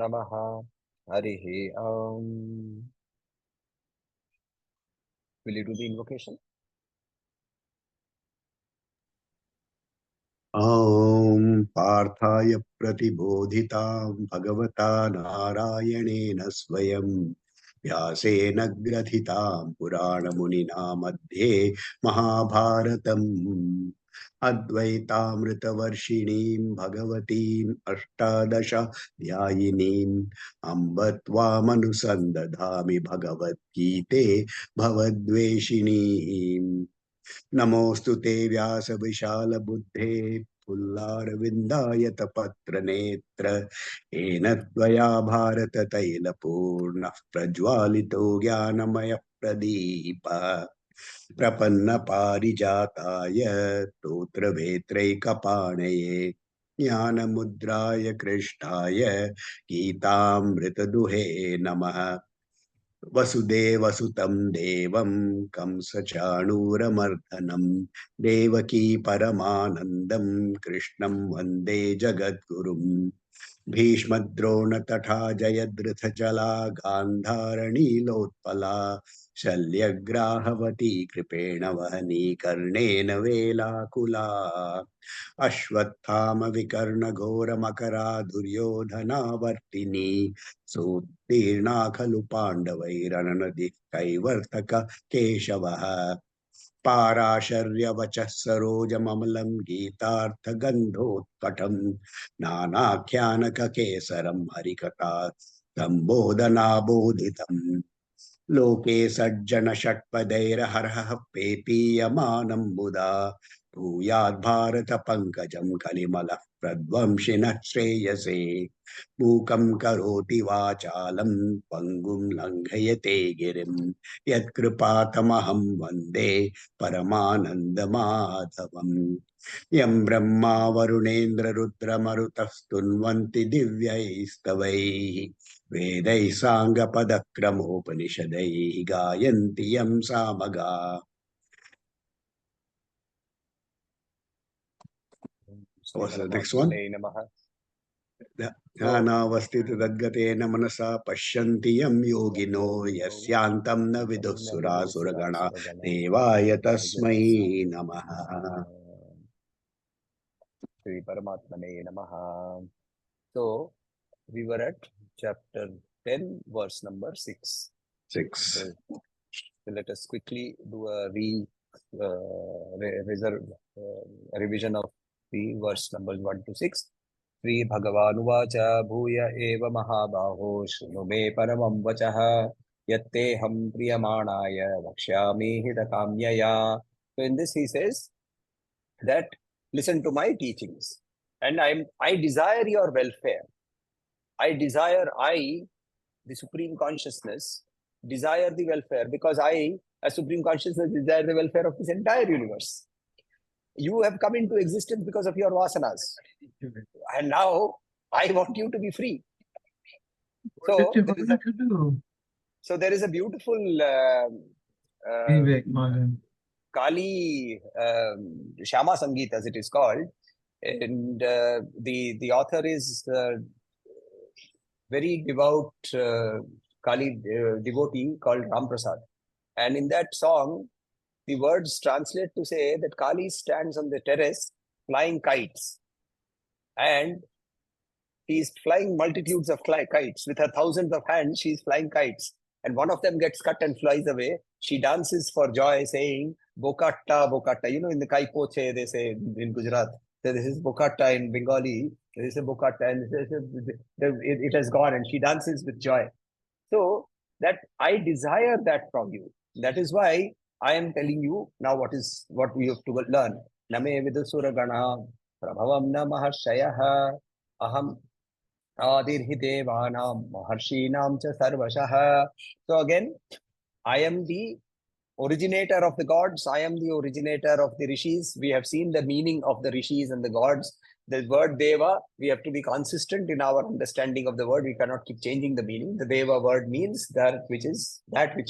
Namaha. Harihi Om. Will you do the invocation? Om Parthaye Pratibodhitam Bhagavata Narayanena Swayam Vyasena Grathitam Purana Munina Madhye Mahabharatam Advaitaamritavarshinim Bhagavatim Ashtadasha Dhyayinim Ambatvamanusandathami Bhagavad Gite Bhavadveshinim नमोस्तु ते व्यास विशाल बुद्धे पुल्लारविन्दायत पत्र नेत्र येन त्वया भारत तैलपूर्णः प्रज्वालितो ज्ञानमय प्रदीप प्रपन्न पारिजाताय स्तोत्रवेत्रैकपाणये ज्ञानमुद्राय कृष्णाय गीतामृतदुहे नमः वसुदेवसुतं देवं कंसचाणूरमर्दनं देवकी परमानन्दं कृष्णं वन्दे जगद्गुरुम् भीष्मद्रोण तथा जयद्रथजला गान्धारनीलोत्पला शल्यग्राहवती कृपेण वहनी कर्णेन वेलाकुला अश्वत्थाम विकर्ण घोर मकरा दुर्योधनावर्तिनी सोत्तीर्णा खलु पाण्डवैरणनदि कैवर्तक केशवः पाराशर्यवचः सरोजममलं गीतार्थगन्धोत्कटं नानाख्यानककेसरं हरिकथा सम्बोधनाबोधितम् लोके सज्जन षट्पदैर्हरः पेपीयमानं मुदा भूयाद् भारत पंकजं कलिमलः प्रध्वंसिनः श्रेयसे मूकं करोति वाचालं पंगुं लङ्घयते गिरिं यत्कृपातमहं वन्दे परमानन्दमाधवम् यं ब्रह्मा वरुणेन्द्र रुद्रमरुतः स्तुन्वन्ति दिव्यैस्तवैः वेदैः साङ्गपदक्रमोपनिषदैः गायन्ति यं सामगा What's the next one? ध्यानावस्थितद्गतेन मनसा पश्यन्ति यं योगिनो यस्यान्तं न विदुः सुरासुरगणा देवाय तस्मै नमः Shri Paramatmane Namaha. So, we were at chapter 10, verse number 6. So let us quickly do a revision of the verse numbers 1 to 6. Sri Bhagavan Uvacha Bhuya Eva Mahabaho Shunu Me Paramam Vachaha Yatte Ham Priyamanaya Vakshyami Hitakamyaya. So in this he says that listen to my teachings and I desire your welfare. The Supreme Consciousness, desire the welfare because I, as Supreme Consciousness, desire the welfare of this entire universe. You have come into existence because of your vasanas. And now I want you to be free. So there is a beautiful Kali Shama Sangeet, as it is called. And the author is very devout Kali devotee called Ram Prasad. And in that song, the words translate to say that Kali stands on the terrace flying kites. And he is flying multitudes of kites. With her thousands of hands, she is flying kites. And one of them gets cut and flies away. She dances for joy, saying, Bokatta, Bokatta. You know, in the Kai Poche, they say in Gujarat, so this is Bokatta in Bengali. They say Bokatta, and it has gone, and she dances with joy. So that I desire that from you. That is why I am telling you now what we have to learn. Name vidusura gana prabhavam na maharshayaha aham adirhi devanam maharshinam cha sarvashaha. So again, I am the originator of the gods. I am the originator of the Rishis. We have seen the meaning of the Rishis and the gods. The word Deva, we have to be consistent in our understanding of the word. We cannot keep changing the meaning. The Deva word means that which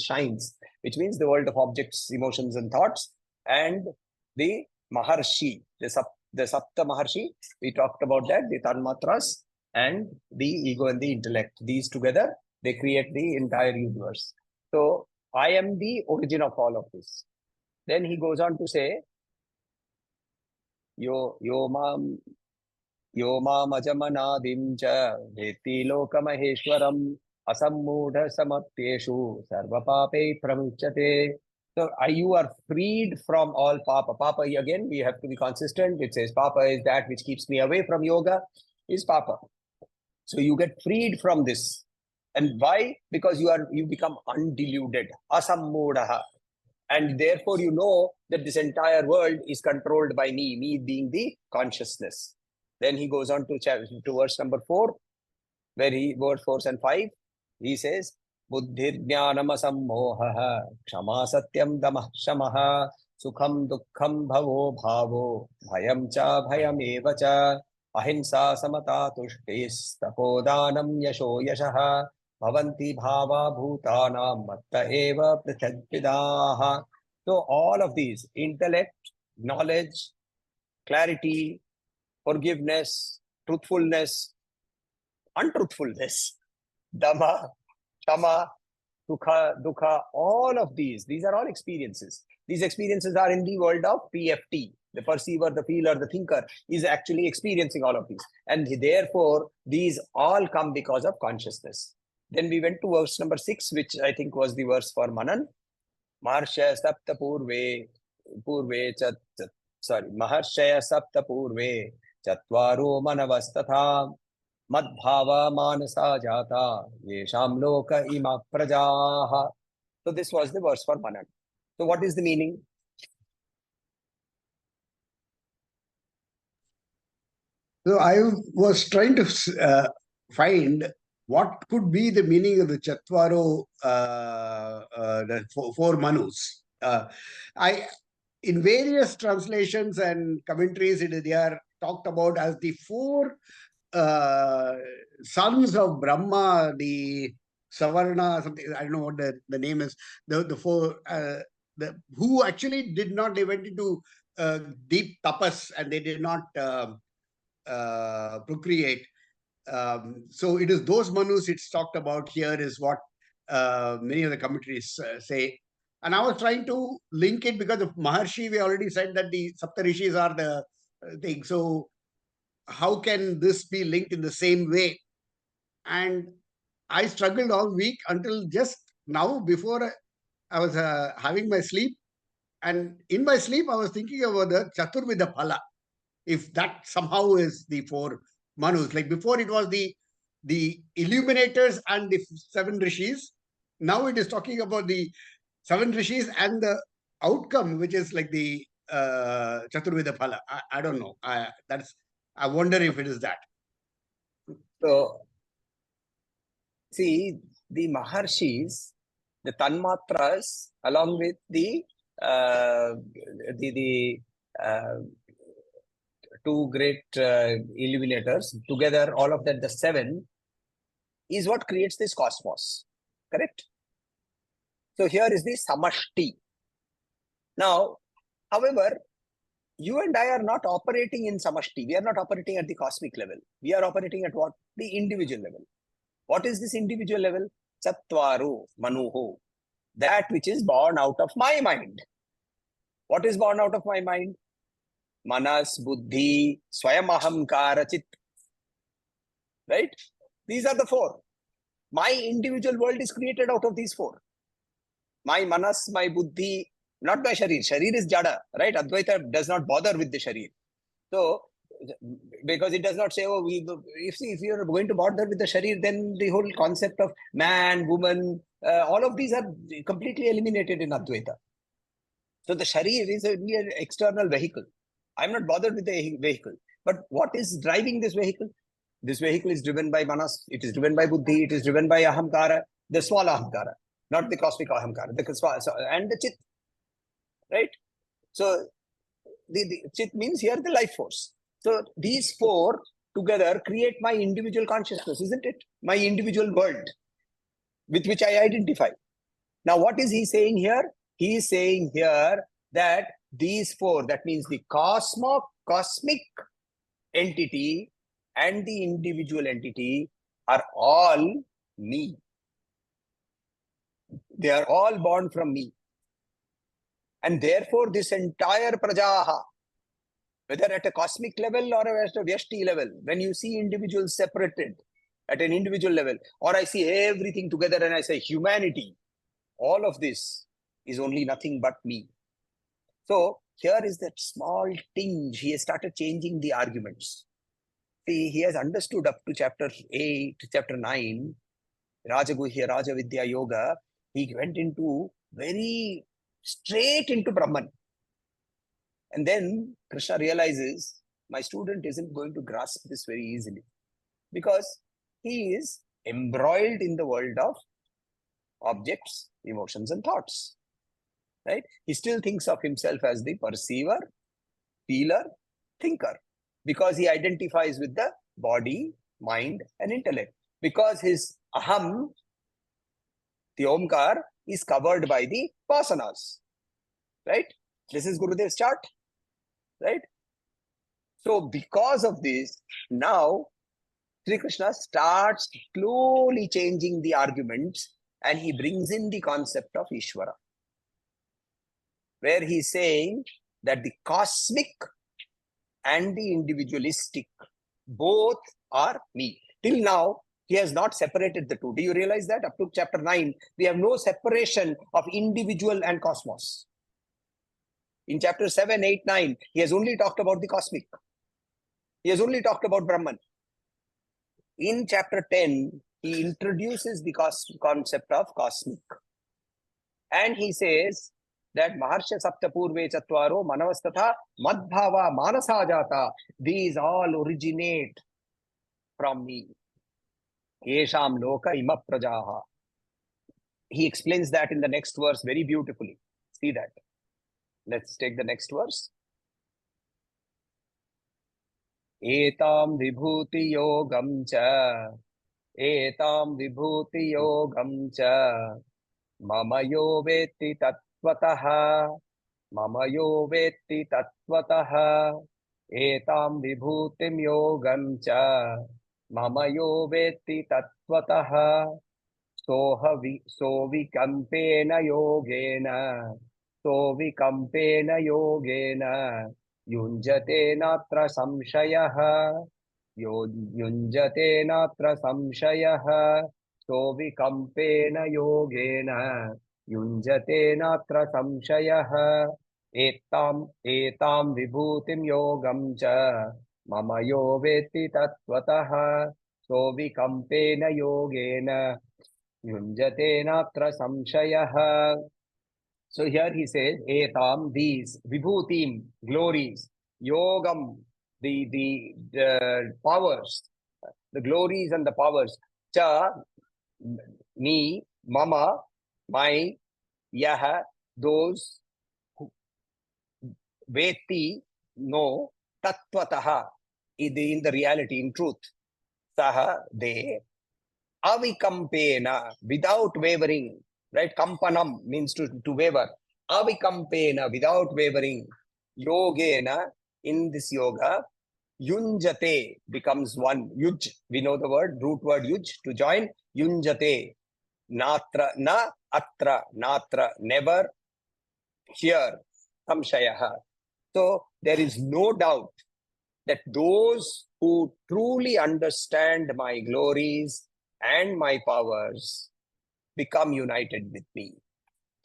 shines, which means the world of objects, emotions, and thoughts. And the Maharshi, the Sapta Maharshi, we talked about that, the Tanmatras. and the ego and the intellect. These together, they create the entire universe. So I am the origin of all of this. Then he goes on to say, yo mamajamanadim cha veti lokamaheshwaram asammudha samatyeshu sarvapape pramuchate. So you are freed from all papa. Papa, again, we have to be consistent. It says papa is that which keeps me away from yoga, is papa. So you get freed from this. And why? Because you become undeluded, asammudha. And therefore you know that this entire world is controlled by me being the consciousness. Then he goes on to verse number 4, verse 4 and 5, he says, Buddhir jnanam asammoha kshama satyam damah shamaha sukham dukkham bhavo bhavo bhayam cha bhayam eva cha ahimsa samata tushtis tapodanam yasho yashaha bhavanti bhava bhutanam matta eva prithagvidaha. So all of these, intellect, knowledge, clarity, forgiveness, truthfulness, untruthfulness, dhamma, shama, dukha, all of these are all experiences. These experiences are in the world of PFT. The perceiver, the feeler, the thinker is actually experiencing all of these. And therefore, these all come because of consciousness. Then we went to verse number 6, which I think was the verse for Manan. Maharshaya sapta purve chatvaro manavastatha madbhava manasa jata yesham loka ima prajaha. So this was the verse for Manan. So what is the meaning? So I was trying to find what could be the meaning of the Chatvaro, the four manus. In various translations and commentaries, they are talked about as the four sons of Brahma, the Savarna, something, I don't know what the name is, the four, who actually did not, they went into deep tapas and they did not procreate. So it is those manus it's talked about here is what many of the commentaries say. And I was trying to link it because of Maharshi, we already said that the Saptarishis are the thing. So how can this be linked in the same way? And I struggled all week until just now before I was having my sleep. And in my sleep, I was thinking about the Chaturvida Phala. If that somehow is the four manus. Like before it was the illuminators and the seven rishis. Now it is talking about the seven rishis and the outcome, which is like the Chaturveda Phala. I don't know. I wonder if it is that. So, see, the Maharshis, the Tanmatras, along with the two great illuminators, together, all of that, the seven, is what creates this cosmos. Correct? So here is the samashti. Now, however, you and I are not operating in samashti. We are not operating at the cosmic level. We are operating at what? The individual level. What is this individual level? Sattvaru, manuho. That which is born out of my mind. What is born out of my mind? Manas, buddhi, swayamahamkara, chit. Right? These are the four. My individual world is created out of these four. My manas, my buddhi, not my sharir. Sharir is jada, right? Advaita does not bother with the sharir. So, because it does not say, oh, if you are going to bother with the sharir, then the whole concept of man, woman, all of these are completely eliminated in Advaita. So the sharir is only an external vehicle. I'm not bothered with the vehicle. But what is driving this vehicle? This vehicle is driven by manas, it is driven by buddhi, it is driven by ahamkara, the small ahamkara, not the cosmic ahamkara, and the chit. Right? So the chit means here the life force. So these four together create my individual consciousness, isn't it? My individual world with which I identify. Now, what is he saying here? He is saying here that these four, that means the cosmic entity and the individual entity are all me. They are all born from me. And therefore, this entire prajaha, whether at a cosmic level or at a vyashti level, when you see individuals separated at an individual level, or I see everything together and I say humanity, all of this is only nothing but me. So here is that small tinge. He has started changing the arguments. See, he has understood up to chapter 8, chapter 9, Rajaguhya, Rajavidya Yoga. He went into very straight into Brahman. And then Krishna realizes, my student isn't going to grasp this very easily because he is embroiled in the world of objects, emotions, and thoughts. Right? He still thinks of himself as the perceiver, feeler, thinker, because he identifies with the body, mind, and intellect. Because his aham, the omkar, is covered by the vasanas. Right? This is Gurudev's chart. Right? So because of this, now Sri Krishna starts slowly changing the arguments and he brings in the concept of Ishvara, where he's saying that the cosmic and the individualistic both are me. Till now, he has not separated the two. Do you realize that? Up to chapter 9, we have no separation of individual and cosmos. In chapter 7, 8, 9, he has only talked about the cosmic. He has only talked about Brahman. In chapter 10, he introduces the concept of cosmic. And he says that Maharsha Sapta Purve Chatvaro Manavastatha Madbhava Manasajata, these all originate from me. Yesham Loka Ima Prajaha. He explains that in the next verse very beautifully. See that. Let's take the next verse. Etam vibhuti yogam cha, etam vibhuti yogam cha, mama yo veti tattvataha, mama yo veti tattvataha, etam vibhutim yogam cha, mama yo veti tattvataha, sovikambena yogena, sovikambena yogena, युञ्जते नात्र संशयः युञ्जते नात्र संशयः सोऽविकम्पेन योगेन युञ्जते नात्र संशयः एतां विभूतिं योगं च मम यो वेत्ति तत्त्वतः सोऽविकम्पेन योगेन युञ्जते नात्र संशयः. So here he says, etam, these, vibhutim, glories, yogam, the powers, the glories and the powers, cha, me, mama, my, yaha, those, veti, no, tattvataha, in the reality, in truth, saha, they, avikampena, without wavering. Right? Kampanam means to waver. Avikampena, without wavering. Yogena, in this yoga, yunjate becomes one. Yuj, we know the word, root word yuj, to join. Yunjate, natra, na, atra, natra, never, here, samshayaha. So there is no doubt that those who truly understand my glories and my powers become united with me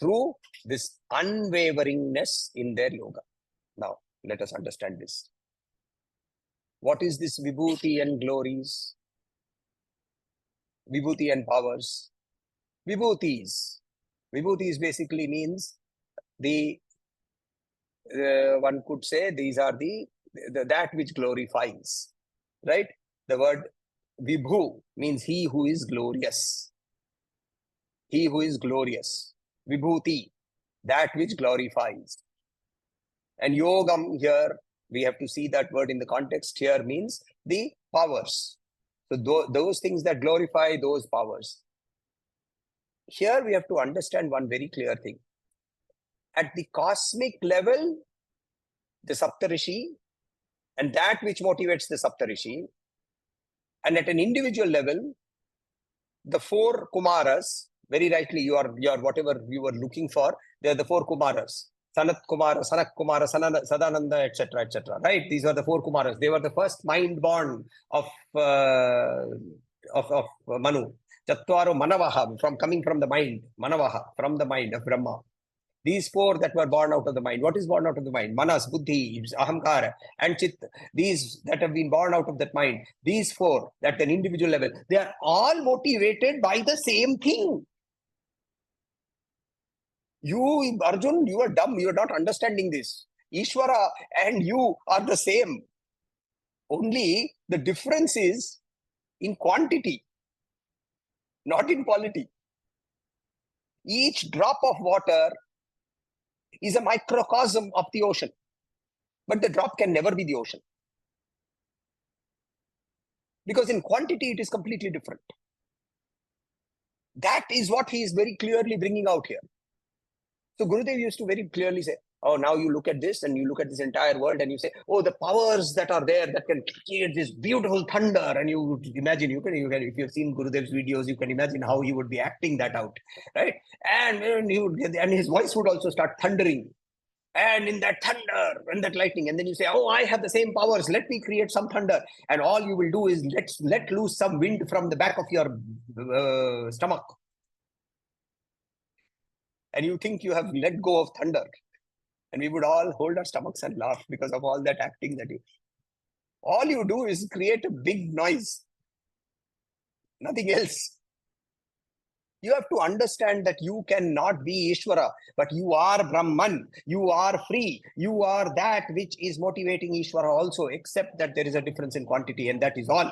through this unwaveringness in their yoga. Now, let us understand this. What is this vibhuti and glories? Vibhuti and powers. Vibhutis. Vibhutis basically means the, one could say these are the that which glorifies. Right? The word vibhu means he who is glorious. He who is glorious. Vibhuti, that which glorifies. And yogam here, we have to see that word in the context here means the powers. So those things that glorify those powers. Here we have to understand one very clear thing. At the cosmic level, the Saptarishi and that which motivates the Saptarishi And at an individual level, the four Kumaras, very rightly, you are whatever you were looking for, they are the four Kumaras. Sanat Kumara, Sanak Kumara, Sadananda, etc., etc. Right? These are the four Kumaras. They were the first mind born of Manu. Chattvaru Manavaha, coming from the mind. Manavaha, from the mind of Brahma. These four that were born out of the mind. What is born out of the mind? Manas, Buddhi, Ahamkara, and Chit. These that have been born out of that mind. These four at an individual level. They are all motivated by the same thing. You, Arjun, you are dumb. You are not understanding this. Ishvara and you are the same. Only the difference is in quantity, not in quality. Each drop of water is a microcosm of the ocean. But the drop can never be the ocean. Because in quantity, it is completely different. That is what he is very clearly bringing out here. So Gurudev used to very clearly say, oh, now you look at this and you look at this entire world and you say, oh, the powers that are there that can create this beautiful thunder. And you imagine, you can if you've seen Gurudev's videos, you can imagine how he would be acting that out, right? And his voice would also start thundering. And in that thunder and that lightning, and then you say, oh, I have the same powers, let me create some thunder. And all you will do is let loose some wind from the back of your stomach. And you think you have let go of thunder. And we would all hold our stomachs and laugh because of all that acting that you... All you do is create a big noise. Nothing else. You have to understand that you cannot be Ishvara, but you are Brahman. You are free. You are that which is motivating Ishvara also, except that there is a difference in quantity, and that is all.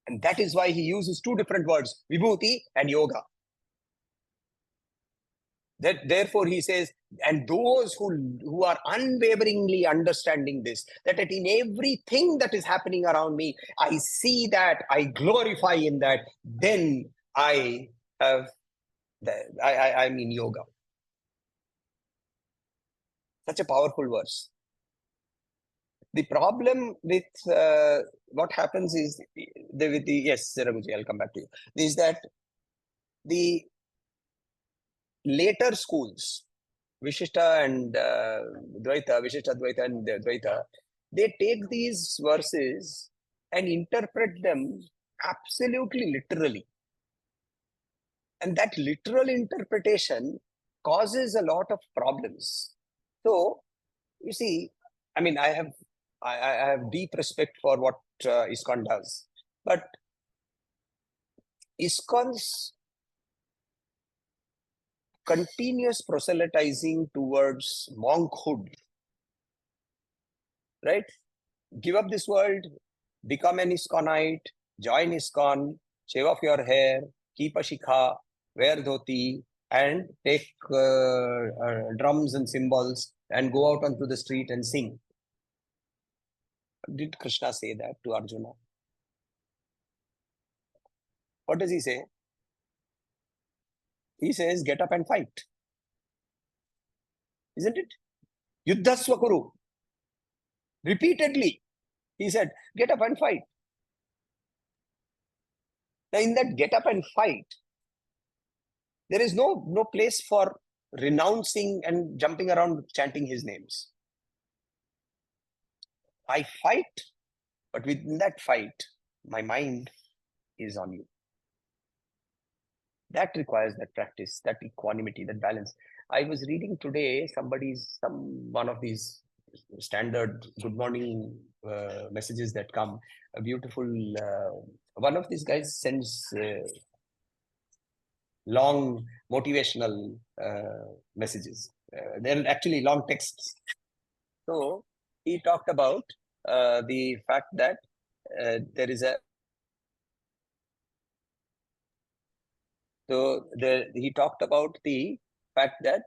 And that is why he uses two different words, Vibhuti and Yoga. That therefore he says, and those who are unwaveringly understanding this, that in everything that is happening around me, I see that, I glorify in that, then I have, I'm in yoga. Such a powerful verse. The problem with what happens is, yes, Raghuji, I'll come back to you, is that the later schools, Vishishta and Dvaita, Vishishta, Dvaita and Dvaita, they take these verses and interpret them absolutely literally. And that literal interpretation causes a lot of problems. So, you see, I mean, I have deep respect for what ISKCON does. But ISKCON's continuous proselytizing towards monkhood, right? Give up this world, become an ISKCONite, join ISKCON, shave off your hair, keep a shikha, wear dhoti, and take drums and cymbals and go out onto the street and sing. Did Krishna say that to Arjuna? What does he say? He says, get up and fight. Isn't it? Yuddhasva kuru. Repeatedly, he said, get up and fight. Now, in that get up and fight, there is no place for renouncing and jumping around chanting his names. I fight, but within that fight, my mind is on you. That requires that practice, that equanimity, that balance. I was reading today one of these standard good morning messages that come. A beautiful, one of these guys sends long motivational messages. They're actually long texts. So he talked about the fact that there is a... So he talked about the fact that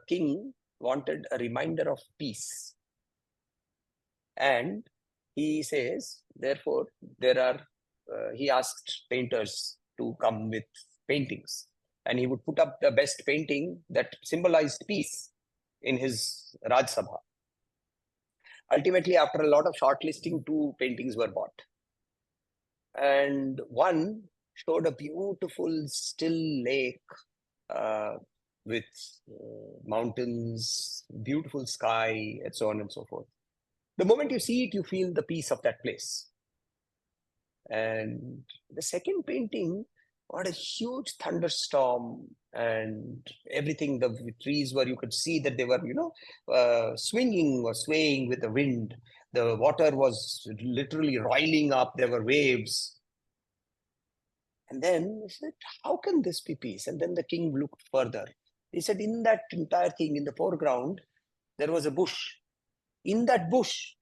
king wanted a reminder of peace. And he says, therefore, he asked painters to come with paintings. And he would put up the best painting that symbolized peace in his Raj Sabha. Ultimately, after a lot of shortlisting, 2 paintings were bought. And one showed a beautiful still lake uh, with mountains, beautiful sky, and so on and so forth. The moment you see it, you feel the peace of that place. And the second painting got a huge thunderstorm and everything. The trees were, you could see that they were, swinging or swaying with the wind. The water was literally roiling up. There were waves. And then he said, how can this be peace? And then the king looked further. He said, in that entire thing, in the foreground, there was a bush. In that bush,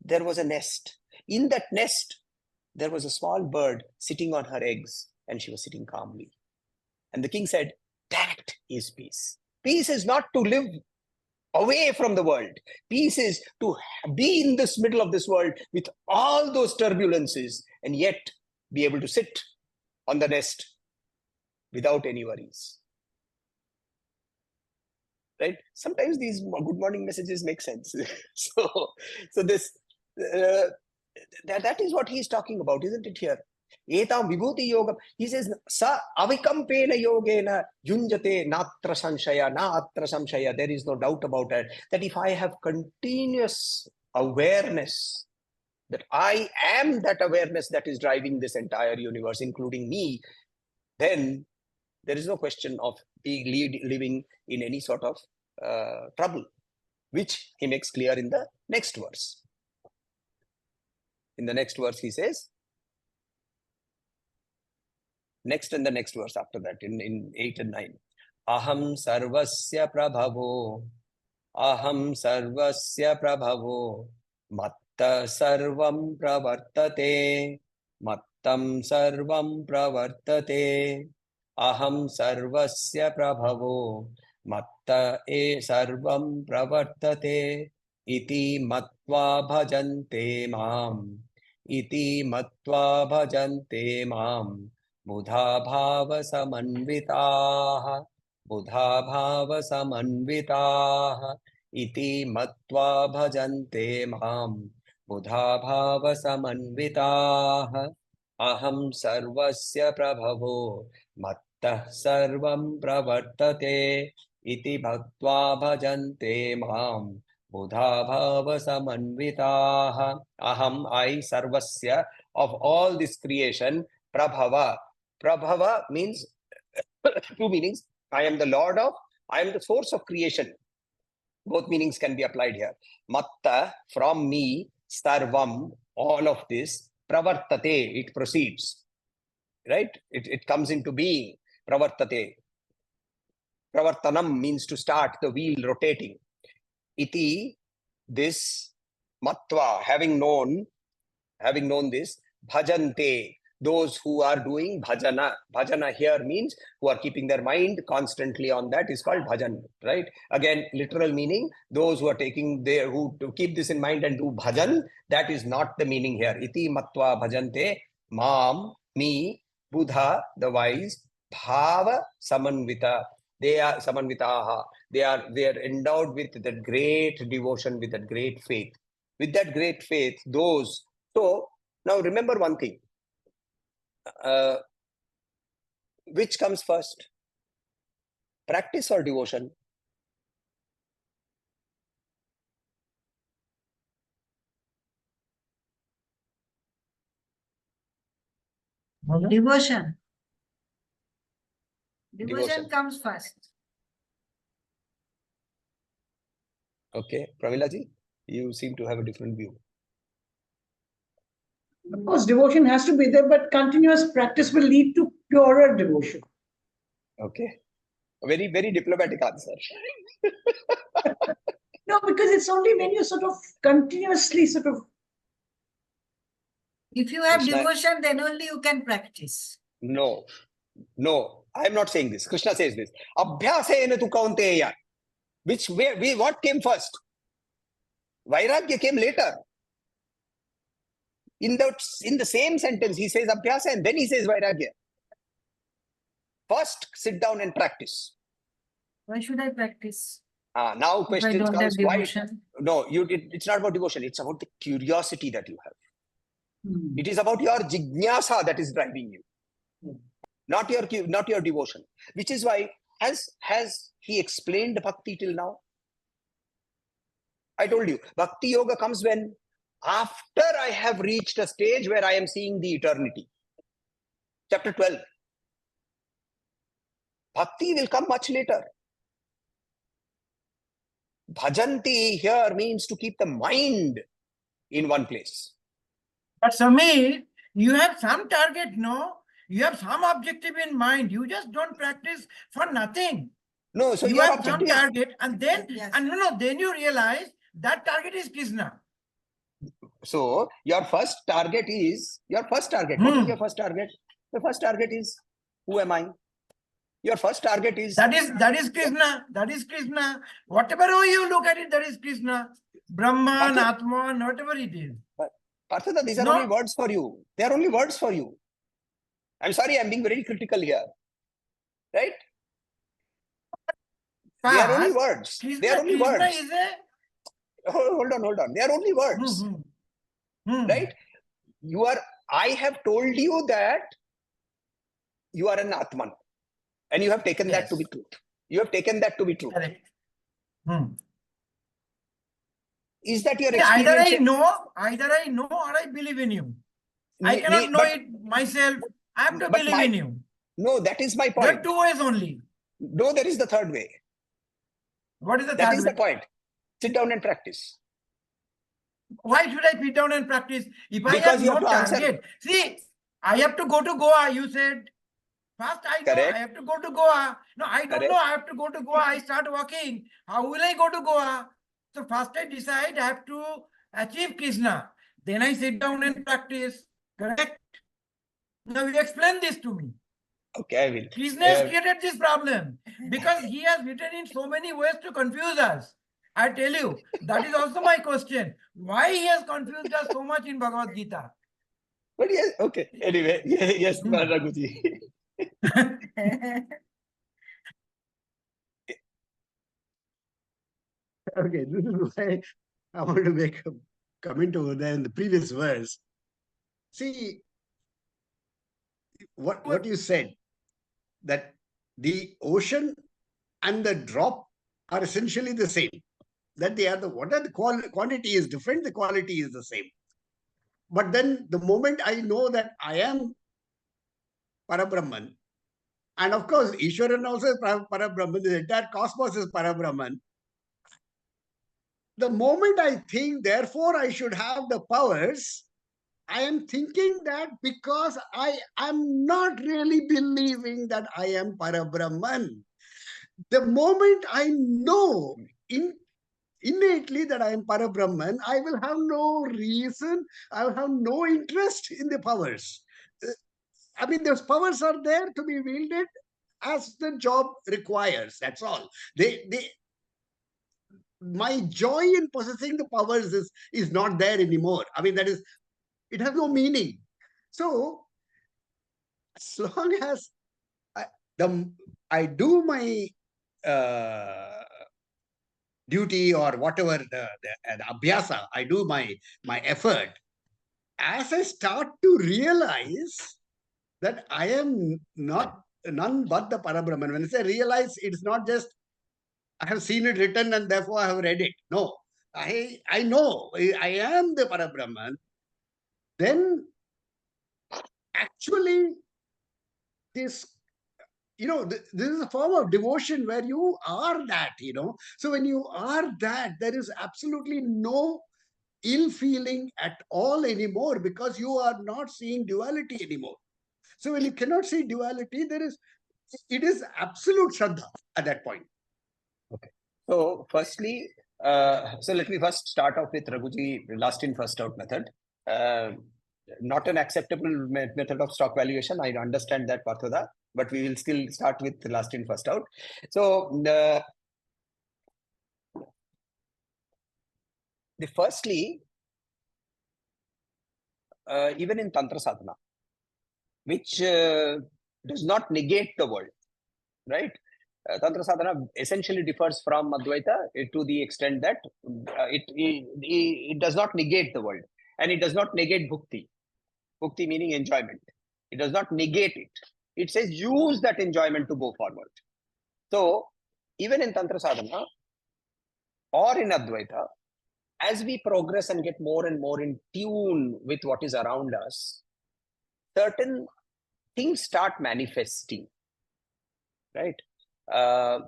there was a nest. In that nest, there was a small bird sitting on her eggs, and she was sitting calmly. And the king said, that is peace. Peace is not to live away from the world. Peace is to be in this middle of this world with all those turbulences and yet be able to sit on the nest without any worries. Right? Sometimes these good morning messages make sense. so this that is what he's talking about, isn't it here? Etam vibhuti yoga. He says, sa avikampena yogena yunjate natra sanshaya, natra samshaya. There is no doubt about it. That if I have continuous awareness, that I am that awareness that is driving this entire universe, including me, then there is no question of living in any sort of trouble, which he makes clear in the next verse. In the next verse, he says, next and the next verse after that, in 8 and 9. Aham sarvasya prabhavo, aham sarvasya prabhavo, matta sarvam pravartate, mattam sarvam pravartate, aham sarvasya prabhavo, matta e sarvam pravartate, iti matva bhajante mam, iti matva bhajante mam, बुधा भाव समन्विताः, बुधा भाव समन्विताः, इति मत्वा भजन्ते मां, बुधा भाव समन्विताः, अहं सर्वस्य प्रभवो, मत्तः सर्वं प्रवर्तते, इति मत्वा भजन्ते मां, बुधा भाव समन्विताः. Aham, I, sarvasya, of all this creation, prabhava. Prabhava means 2 meanings. I am the Lord of, I am the source of creation. Both meanings can be applied here. Matta, from me, sarvam, all of this, pravartate, it proceeds. Right? It comes into being. Pravartate. Pravartanam means to start, the wheel rotating. Iti, this, matva, having known this, bhajante, those who are doing bhajana. Bhajana here means who are keeping their mind constantly on that is called bhajan, right? Again, literal meaning, those who are taking their, who to keep this in mind and do bhajan, that is not the meaning here. Iti matva bhajante, mam, me, buddha, the wise, bhava samanvita. They are samanvitaha. They are endowed with that great devotion, with that great faith. With that great faith, those. So now remember one thing. Which comes first? Practice or devotion? Devotion. Devotion comes first. Okay, Pramilaji, you seem to have a different view. Of course, devotion has to be there, but continuous practice will lead to purer devotion. Okay, a very, very diplomatic answer. No, because it's only when you sort of continuously sort of. If you have Krishna, devotion, then only you can practice. No, I am not saying this. Krishna says this. Abhyasena tu kaunteya. What came first? Vairagya came later. In the same sentence, he says abhyasa and then he says vairagya. First, sit down and practice. Why should I practice? Now If I question don't have comes, why? devotion. No, it's not about devotion. It's about the curiosity that you have. Hmm. It is about your jignasa that is driving you, not your devotion. Which is why, has he explained bhakti till now? I told you, bhakti yoga comes when, after I have reached a stage where I am seeing the eternity. Chapter 12. Bhakti will come much later. Bhajanti here means to keep the mind in one place. But Samir, you have some target, no? You have some objective in mind. You just don't practice for nothing. No, so You your have some objective, target, and then Yes. then you realize that target is Krishna. so your first target. What is your first target? The first target is, who am I? Your first target is, That is Krishna. That is Krishna. Whatever way you look at it, that is Krishna. Brahman, Partha- Atman, whatever it is. Parthada, these are No. only words for you. They are only words for you. I'm sorry, I'm being very critical here. Right? They are only First, words. Krishna, They are only Krishna words. is a Hold on. They are only words. Right? I have told you that you are an Atman. And you have taken that to be Yes. truth. You have taken that to be true. Correct. Is that your Either experience? I know or I believe in you. I cannot know it myself. I have to but believe in you. No, that is my There are point. two ways only. No, there is the third way. What is the That third is way? the point. Sit down and practice. Why should I sit down and practice if I Because have you no have to answer. target? See, I have to go to Goa, you said. First, I know Correct. I have to go to Goa. No, I don't Correct. know. I have to go to Goa. I start walking. How will I go to Goa? So first I decide I have to achieve Krishna. Then I sit down and practice. Correct? Now you explain this to me. Okay, I will. Krishna has created this problem because he has written in so many ways to confuse us. I tell you, that is also my question. Why he has confused us so much in Bhagavad Gita? But yes, okay. Anyway, yes, Raghuji. Okay, this is why I want to make a comment over there in the previous verse. See, what you said, that the ocean and the drop are essentially the same. That they are quantity is different, the quality is the same. But then the moment I know that I am Parabrahman, and of course, Ishwaran also is Parabrahman, the entire cosmos is Parabrahman. The moment I think, therefore, I should have the powers, I am thinking that because I am not really believing that I am Parabrahman. The moment I know innately that I am Parabrahman, I will have no reason, I will have no interest in the powers. I mean, those powers are there to be wielded as the job requires. That's all. My joy in possessing the powers is not there anymore. I mean, it has no meaning. So, as long as I do my duty or whatever the abhyasa, I do my effort, as I start to realize that I am none but the Parabrahman. When I say realize, it's not just I have seen it written and therefore I have read it. No, I know I am the Parabrahman. Then actually this is a form of devotion where you are that, So when you are that, there is absolutely no ill feeling at all anymore because you are not seeing duality anymore. So when you cannot see duality, it is absolute Shraddha at that point. Okay. So firstly, so let me first start off with Raghuji, last in, first out method. Not an acceptable method of stock valuation. I understand that, Parthoda, but we will still start with last in, first out. So firstly, even in Tantra Sadhana, which does not negate the world, right? Tantra sadhana essentially differs from Advaita to the extent that it does not negate the world, and it does not negate bhukti. Bhukti meaning enjoyment. It does not negate it. It says use that enjoyment to go forward. So even in Tantra sadhana or in Advaita, as we progress and get more and more in tune with what is around us, certain things start manifesting, right? The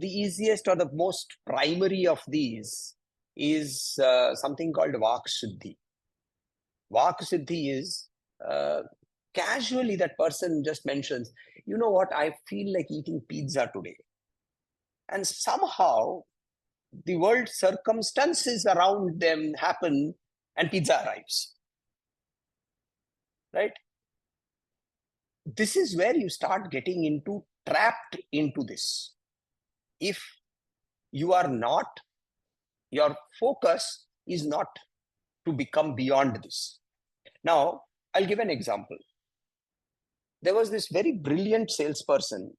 easiest or the most primary of these is something called Vak Siddhi. Vak Siddhi is casually that person just mentions, you know what, I feel like eating pizza today. And somehow the world circumstances around them happen and pizza arrives, right? This is where you start getting trapped into this. If you are not, your focus is not to become beyond this. Now, I'll give an example. There was this very brilliant salesperson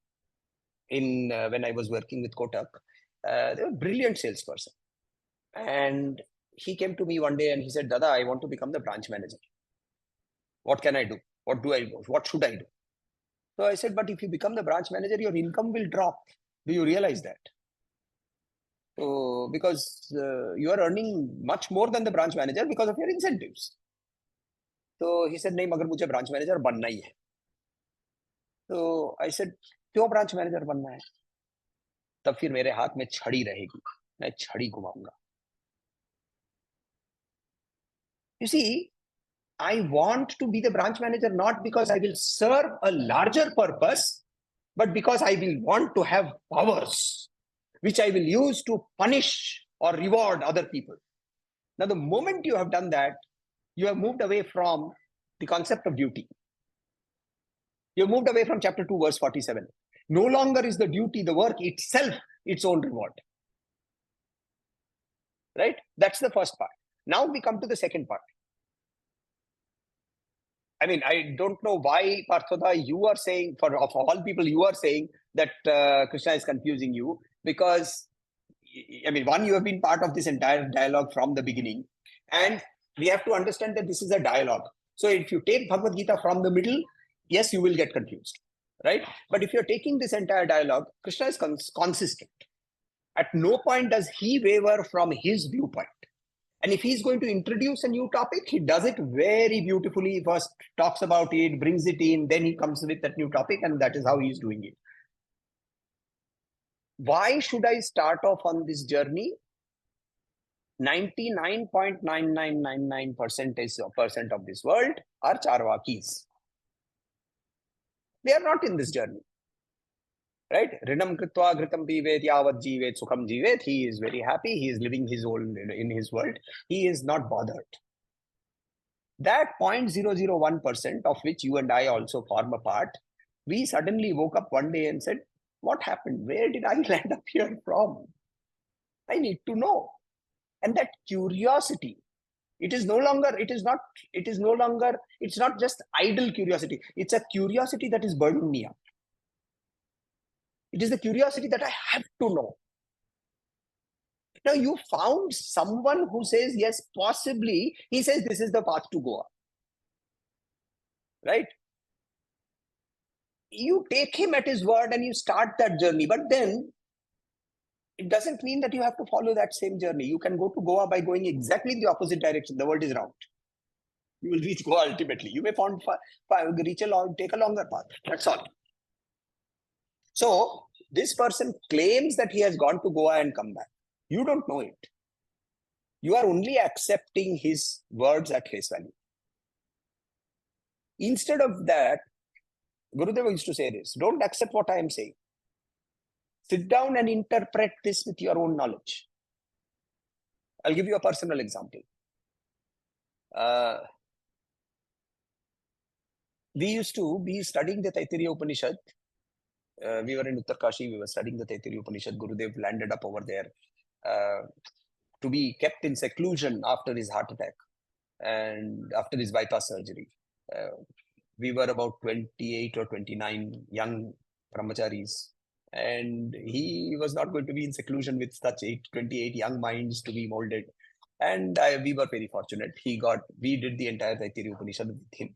when I was working with Kotak. They were a brilliant salesperson. And he came to me one day and he said, Dada, I want to become the branch manager. What can I do? What should I do? So I said, but if you become the branch manager, your income will drop. Do you realize that? So, because you are earning much more than the branch manager because of your incentives. So he said, nahi, magar mujhe branch manager banna hi hai. So I said, क्यों branch manager बनना है? तब फिर मेरे हाथ में छड़ी रहेगी, मैं छड़ी घुमाऊंगा. You see, I want to be the branch manager not because I will serve a larger purpose, but because I will want to have powers which I will use to punish or reward other people. Now, the moment you have done that, you have moved away from the concept of duty. You have moved away from chapter 2, verse 47. No longer is the duty, the work itself, its own reward. Right? That's the first part. Now we come to the second part. I mean, I don't know why, Parthoda, you are saying, of all people, you are saying that Krishna is confusing you, because, I mean, one, you have been part of this entire dialogue from the beginning, and we have to understand that this is a dialogue. So if you take Bhagavad Gita from the middle, yes, you will get confused, right? But if you're taking this entire dialogue, Krishna is consistent. At no point does he waver from his viewpoint. And if he's going to introduce a new topic, he does it very beautifully. First talks about it, brings it in, then he comes with that new topic, and that is how he's doing it. Why should I start off on this journey? 99.9999% of this world are charvakis. They are not in this journey. Right? Rinam kritva gritam pivet yavat jivet sukham jivet. He is very happy. He is living his own in his world. He is not bothered. That 0.001% of which you and I also form a part, we suddenly woke up one day and said, what happened? Where did I land up here from? I need to know. And that curiosity, it's not just idle curiosity. It's a curiosity that is burning me up. It is the curiosity that I have to know. Now, you found someone who says, yes, possibly, he says this is the path to Goa. Right? You take him at his word and you start that journey. But then, it doesn't mean that you have to follow that same journey. You can go to Goa by going exactly in the opposite direction. The world is round. You will reach Goa ultimately. You may take a longer path. That's all. So, this person claims that he has gone to Goa and come back. You don't know it. You are only accepting his words at face value. Instead of that, Gurudeva used to say this, don't accept what I am saying. Sit down and interpret this with your own knowledge. I'll give you a personal example. We used to be studying the Taittiriya Upanishad. We were in Uttarkashi, we were studying the Taittiriya Upanishad. Gurudev landed up over there to be kept in seclusion after his heart attack and after his bypass surgery. We were about 28 or 29 young brahmacharis And he was not going to be in seclusion with such 28 young minds to be molded. And we were very fortunate. We did the entire Taittiriya Upanishad with him.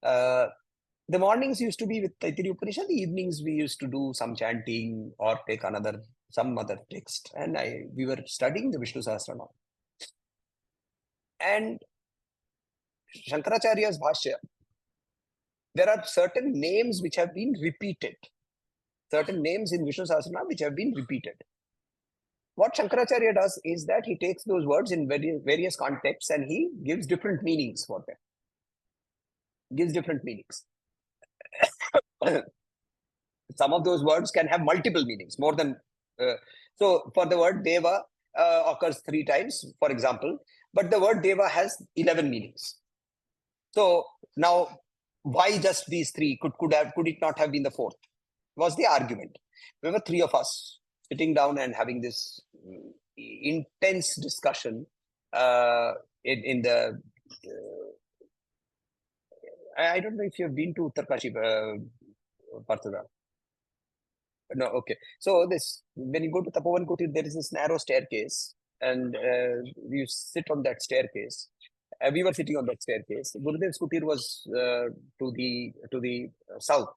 The mornings used to be with Taittiriya Upanishad. The evenings we used to do some chanting or take some other text. And we were studying the Vishnu Sahasranam. And Shankaracharya's Bhashya, there are certain names which have been repeated. Certain names in Vishnu Sahasranam which have been repeated. What Shankaracharya does is that he takes those words in various contexts and he gives different meanings for them. Gives different meanings. Some of those words can have multiple meanings, more than... so for the word Deva occurs 3 times, for example, but the word Deva has 11 meanings. So now, why just these 3? Could it not have been the 4th? Was the argument. There were 3 of us sitting down and having this intense discussion in the... I don't know if you've been to Uttarkashi, Parthuda. No, okay. So when you go to Tapovan Kutir, there is this narrow staircase, and you sit on that staircase. We were sitting on that staircase. Gurudev's Kutir was to the south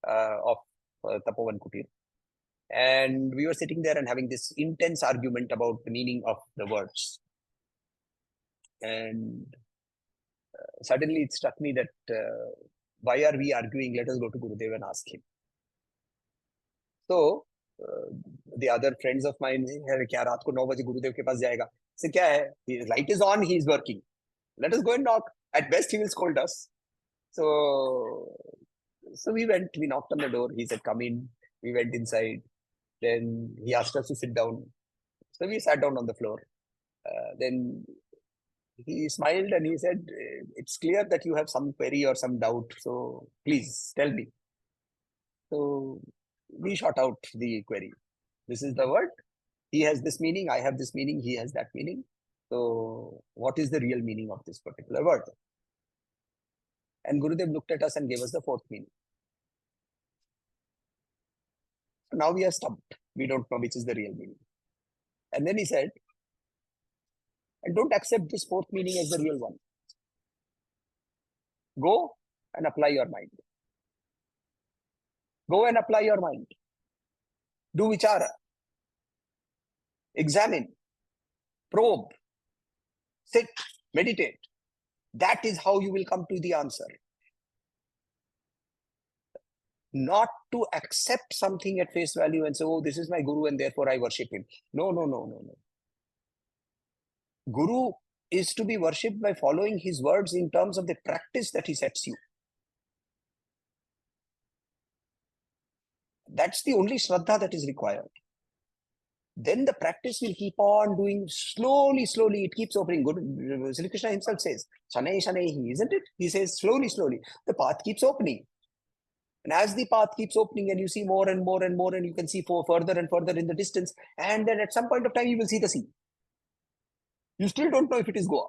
of Tapovan Kutir. And we were sitting there and having this intense argument about the meaning of the words. And suddenly it struck me that why are we arguing? Let us go to Gurudev and ask him. So the other friends of mine, kya raat ko 9 baje Gurudev ke paas jayega? So kya hai? His light is on, he is working. Let us go and knock. At best he will scold us. So we went, we knocked on the door. He said, come in. We went inside. Then he asked us to sit down. So we sat down on the floor. Then he smiled and he said, it's clear that you have some query or some doubt. So please tell me. So we shot out the query. This is the word. He has this meaning. I have this meaning. He has that meaning. So what is the real meaning of this particular word? And Gurudev looked at us and gave us the 4th meaning. So now we are stumped. We don't know which is the real meaning. And then he said, and don't accept this 4th meaning as the real one. Go and apply your mind. Go and apply your mind. Do vichara. Examine. Probe. Sit. Meditate. That is how you will come to the answer. Not to accept something at face value and say, oh, this is my guru and therefore I worship him. No. Guru is to be worshipped by following his words in terms of the practice that he sets you. That's the only Shraddha that is required. Then the practice will keep on doing slowly. It keeps opening. Sri Krishna himself says, Shanai, isn't it? He says slowly. The path keeps opening. And as the path keeps opening and you see more and more and you can see further and further in the distance. And then at some point of time, you will see the sea. You still don't know if it is Goa.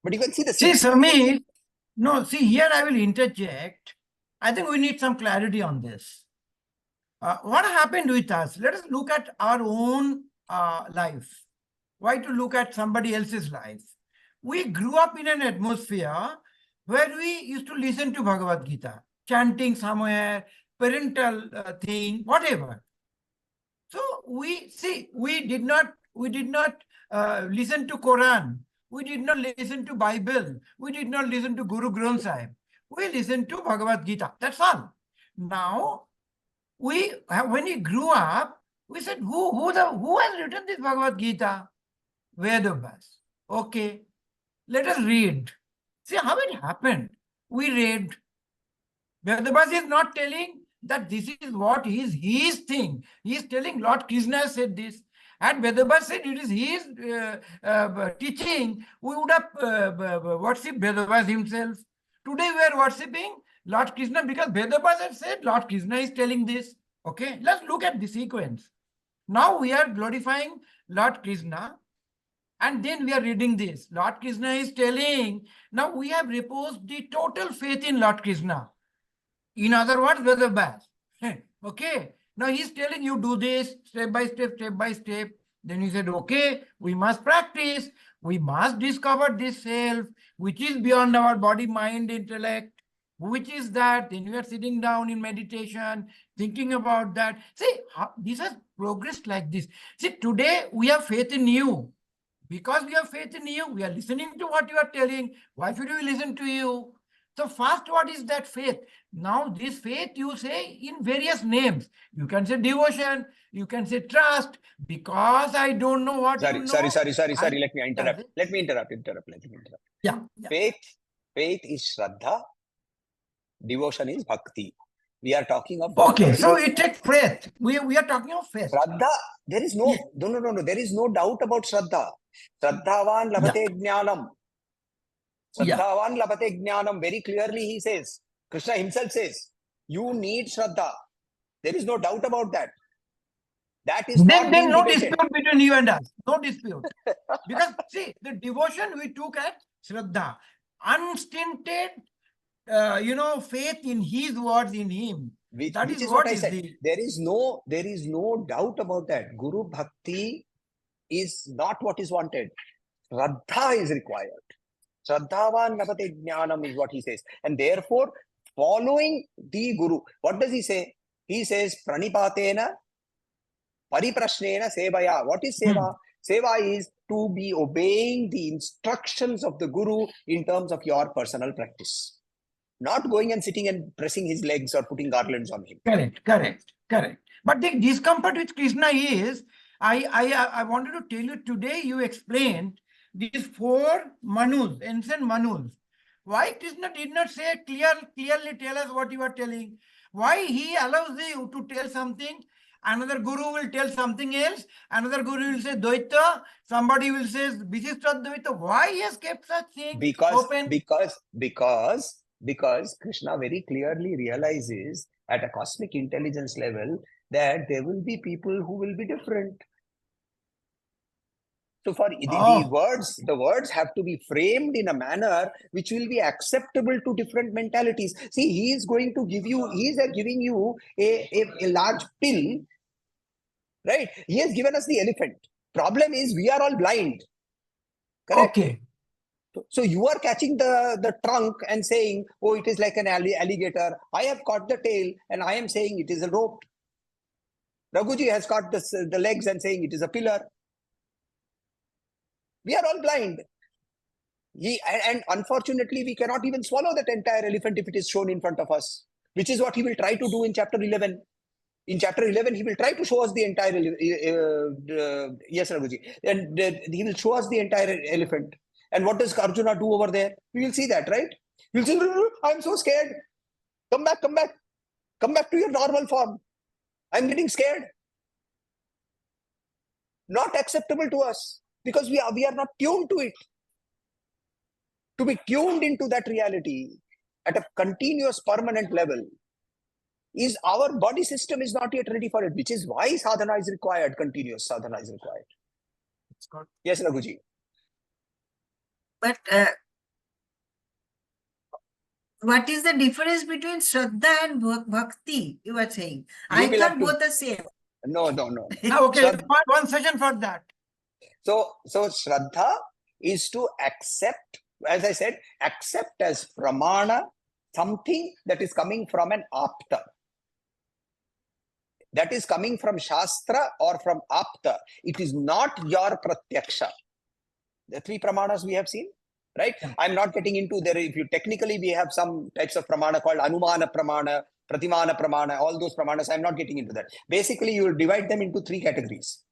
But you can see the sea. See, Samir, here I will interject. I think we need some clarity on this. What happened with us? Let us look at our own life. Why to look at somebody else's life? We grew up in an atmosphere where we used to listen to Bhagavad Geeta, chanting somewhere, parental thing, whatever. So we did not listen to Quran. We did not listen to Bible. We did not listen to Guru Granth Sahib. We listened to Bhagavad Geeta. That's all. Now, when we grew up, we said, who has written this Bhagavad Geeta? Vedabhas. Okay, let us read. See how it happened. We read. Vedabhas is not telling that this is what is his thing. He is telling Lord Krishna said this. And Vedabhas said it is his teaching. We would have worshipped Vedabhas himself. Today we are worshipping Lord Krishna because Vedabhas have said Lord Krishna is telling this. Okay, let's look at the sequence. Now we are glorifying Lord Krishna and then we are reading this. Lord Krishna is telling, now we have reposed the total faith in Lord Krishna. In other words, weather bad. Okay. Now he's telling you do this step by step, step by step. Then he said, okay, we must practice. We must discover this self, which is beyond our body, mind, intellect. Which is that? Then we are sitting down in meditation, thinking about that. See, this has progressed like this. See, today we have faith in you. Because we have faith in you, we are listening to what you are telling. Why should we listen to you? So first, what is that faith? Now, this faith you say in various names. You can say devotion, you can say trust, because I don't know what you know. Sorry. I- Let me interrupt. Let me interrupt. Yeah. Faith is Shraddha. Devotion is Bhakti. We are talking of Okay, Bhakti. so it takes faith. We are talking of faith. Shraddha, there is no, Yes. no. There is no doubt about Shraddha. Shraddhavan labhate jnanam. Yeah. Shraddhavan labhate jnanam. Very clearly he says, Krishna himself says, you need Shraddha. There is no doubt about that. That is not Then being no debated. dispute between you and us. No dispute. Because see, the devotion we took as Shraddha. Unstinted, faith in his words in him. Which That is is what what I is said. the- There is no doubt about that. Guru Bhakti is not what is wanted. Shraddha is required. Shraddhavan labhate jnanam is what he says. And therefore, following the Guru, what does he say? He says, pranipatena pariprashnena sevaya. What is seva? Seva is to be obeying the instructions of the Guru in terms of your personal practice. Not going and sitting and pressing his legs or putting garlands on him. Correct. But the discomfort with Krishna is, I wanted to tell you today, you explained these four manus, ancient manus. Why Krishna did not say clearly tell us what you are telling? Why he allows you to tell something? Another guru will tell something else. Another guru will say Dvaita. Somebody will say Vishishtad Dvaita. Why he has kept such things open? Because Krishna very clearly realizes at a cosmic intelligence level that there will be people who will be different. So for the words have to be framed in a manner which will be acceptable to different mentalities. See, he is going to give you, giving you a large pill, right? He has given us the elephant. Problem is we are all blind. Correct? Okay. So you are catching the trunk and saying, oh, it is like an alligator. I have caught the tail and I am saying it is a rope. Raghuji has caught the legs and saying it is a pillar. We are all blind. And unfortunately, we cannot even swallow that entire elephant if it is shown in front of us, which is what he will try to do in chapter 11. In chapter 11, he will try to show us the entire, yes, Raghuji, and he will show us the entire elephant. And what does Arjuna do over there? We will see that, right? He will say, I'm so scared. Come back to your normal form. I'm getting scared. Not acceptable to us because we are not tuned to it. To be tuned into that reality at a continuous, permanent level is our body system is not yet ready for it, which is why sadhana is required, continuous sadhana is required. Yes, Raghuji. But what is the difference between Shraddha and Bhakti, you are saying? I thought both are same. No. Okay, one session for that. So Shraddha is to accept, as I said, accept as pramana something that is coming from an apta. That is coming from Shastra or from apta. It is not your pratyaksha. The three pramanas we have seen, right? I'm not getting into there. If you technically, we have some types of pramana called anumana pramana, pratimana pramana, all those pramanas. I'm not getting into that. Basically, you will divide them into three categories.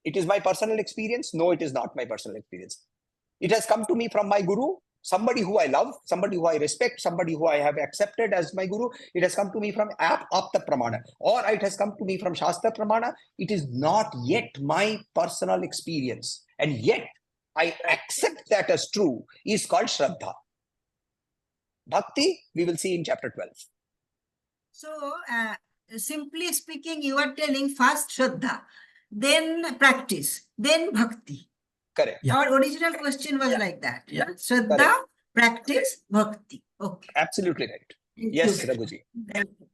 It is my personal experience. No, it is not my personal experience. It has come to me from my guru, somebody who I love, somebody who I respect, somebody who I have accepted as my guru. It has come to me from apta pramana, or it has come to me from shastra pramana. It is not yet my personal experience. And yet, I accept that as true, is called Shraddha. Bhakti, we will see in chapter 12. So, simply speaking, you are telling first Shraddha, then practice, then Bhakti. Correct. Yeah. Our original question was like that. Yeah. Shraddha, Correct. practice, Bhakti. Okay. Absolutely right. Yes, Raghuji. Thank you.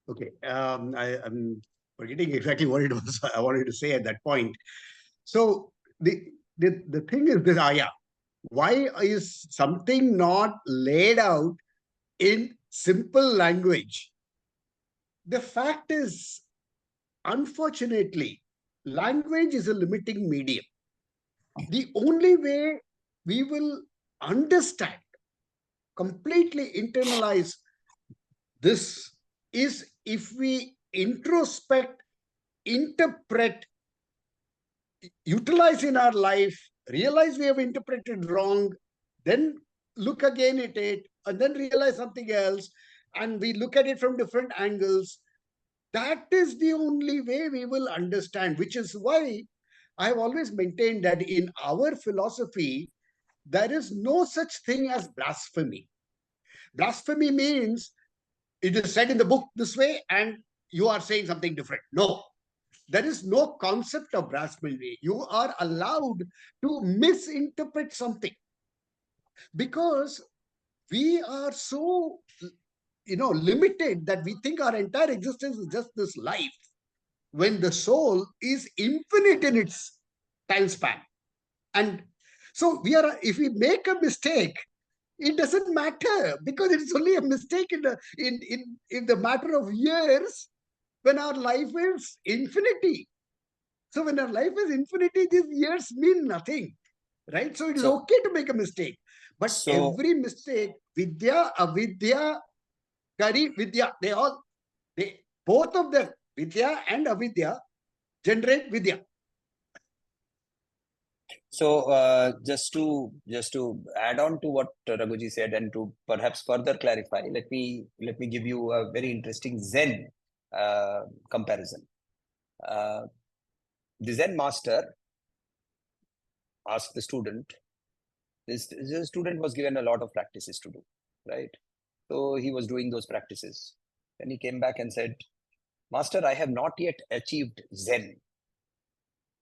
Okay, I'm forgetting exactly what it was I wanted to say at that point. So the thing is this, why is something not laid out in simple language? The fact is, unfortunately, language is a limiting medium. The only way we will understand, completely internalize this is if we introspect, interpret, utilize in our life, realize we have interpreted wrong, then look again at it, and then realize something else, and we look at it from different angles. That is the only way we will understand, which is why I have always maintained that in our philosophy, there is no such thing as blasphemy. Blasphemy means it is said in the book this way and you are saying something different. No, there is no concept of blasphemy. You are allowed to misinterpret something because we are so, limited that we think our entire existence is just this life, when the soul is infinite in its time span. And so if we make a mistake, it doesn't matter because it's only a mistake in the matter of years when our life is infinity. So when our life is infinity, these years mean nothing, right? So it is okay to make a mistake. But every mistake, vidya, avidya, kari, vidya, both of them, vidya and avidya, generate vidya. So just to add on to what Raghuji said and to perhaps further clarify, let me give you a very interesting Zen comparison. The Zen master asked the student. The student was given a lot of practices to do, right? So he was doing those practices. Then he came back and said, "Master, I have not yet achieved Zen."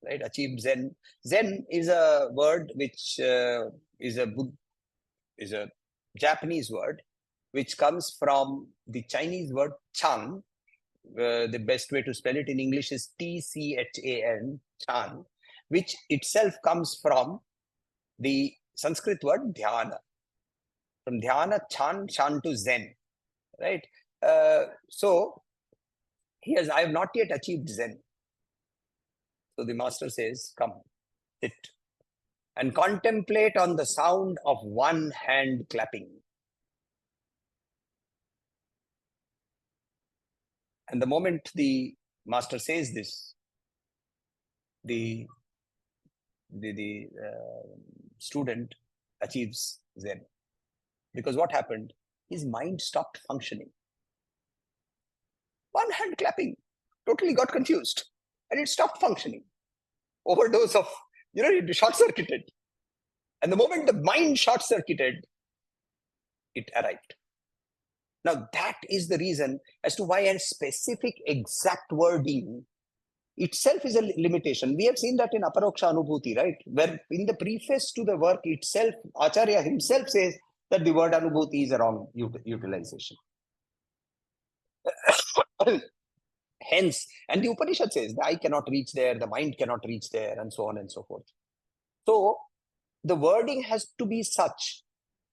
Right? Achieved Zen. Zen is a word which is a Japanese word, which comes from the Chinese word Chan. The best way to spell it in English is Tchan, Chan, which itself comes from the Sanskrit word dhyana. From dhyana, Chan to Zen, right? So he has, I have not yet achieved Zen. So the master says, come, sit, and contemplate on the sound of one hand clapping. And the moment the master says this, the student achieves Zen. Because what happened? His mind stopped functioning. One hand clapping, totally got confused. And it stopped functioning. Overdose of, it short-circuited. And the moment the mind short-circuited, it arrived. Now, that is the reason as to why a specific exact wording itself is a limitation. We have seen that in Aparoksha Anubhuti, right? Where in the preface to the work itself, Acharya himself says that the word Anubhuti is a wrong utilization. Hence, and the Upanishad says the eye cannot reach there, the mind cannot reach there, and so on and so forth. So, the wording has to be such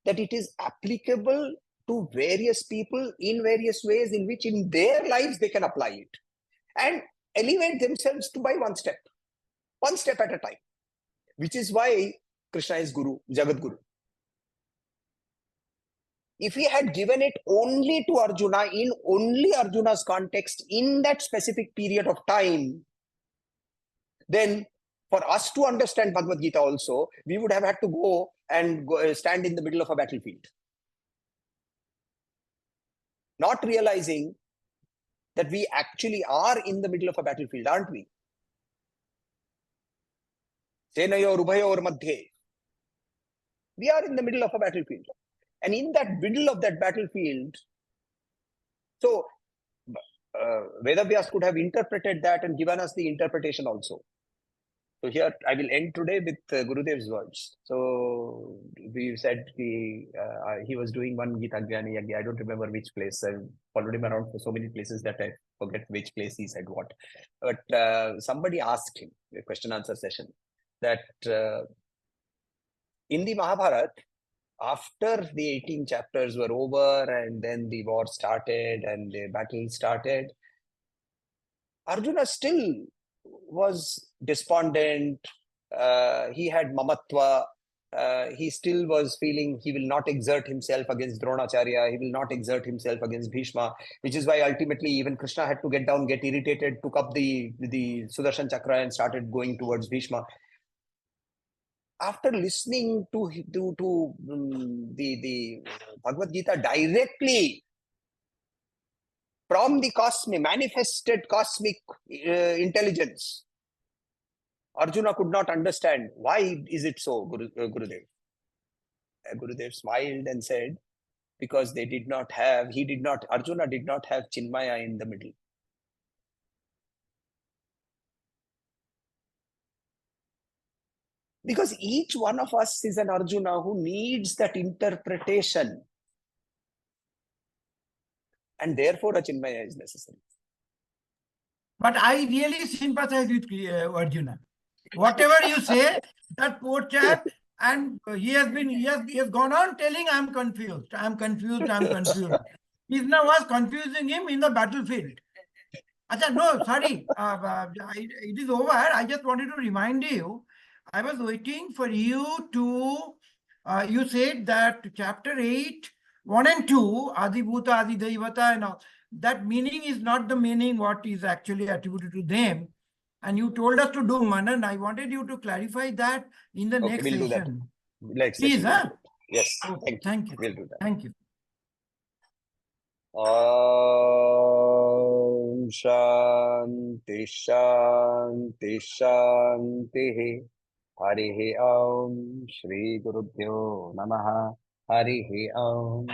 that it is applicable to various people in various ways in which in their lives they can apply it and elevate themselves to by one step at a time, which is why Krishna is Guru, Jagat Guru. If he had given it only to Arjuna in only Arjuna's context in that specific period of time, then for us to understand Bhagavad Gita also, we would have had to go and stand in the middle of a battlefield. Not realizing that we actually are in the middle of a battlefield, aren't we? Senayor Ubhayor Madhye. We are in the middle of a battlefield. And in that middle of that battlefield, so Vedavyas could have interpreted that and given us the interpretation also. So here I will end today with Gurudev's words. So we said he was doing one Gita Jnani Yagya. I don't remember which place. I've followed him around for so many places that I forget which place he said what. But somebody asked him, a question answer session, that in the Mahabharata, after the 18 chapters were over and then the war started and the battle started, Arjuna still was despondent. He had mamatva. He still was feeling he will not exert himself against Dronacharya. He will not exert himself against Bhishma, which is why ultimately even Krishna had to get down, get irritated, took up the Sudarshan Chakra and started going towards Bhishma. After listening to the Bhagavad Gita directly from the manifested cosmic intelligence, Arjuna could not understand why is it so, Gurudev. Gurudev smiled and said, because Arjuna did not have Chinmaya in the middle. Because each one of us is an Arjuna who needs that interpretation. And therefore a Chinmaya is necessary. But I really sympathize with Arjuna. Whatever you say, that poor chap, and he has gone on telling, I'm confused. Krishna was confusing him in the battlefield. Achha, no, sorry. It is over. I just wanted to remind you. I was waiting for you to. You said that chapter 8, 1 and 2, Adibhuta, Adidevata, and all. That meaning is not the meaning what is actually attributed to them. And you told us to do Manan. I wanted you to clarify that in the next we'll session. Do that. Please, huh? Yes. Okay, thank you. We'll do that. Thank you. Om Shanti Shanti Shanti. Harihi Om Shri Gurubhyo Namaha. Harihi Om.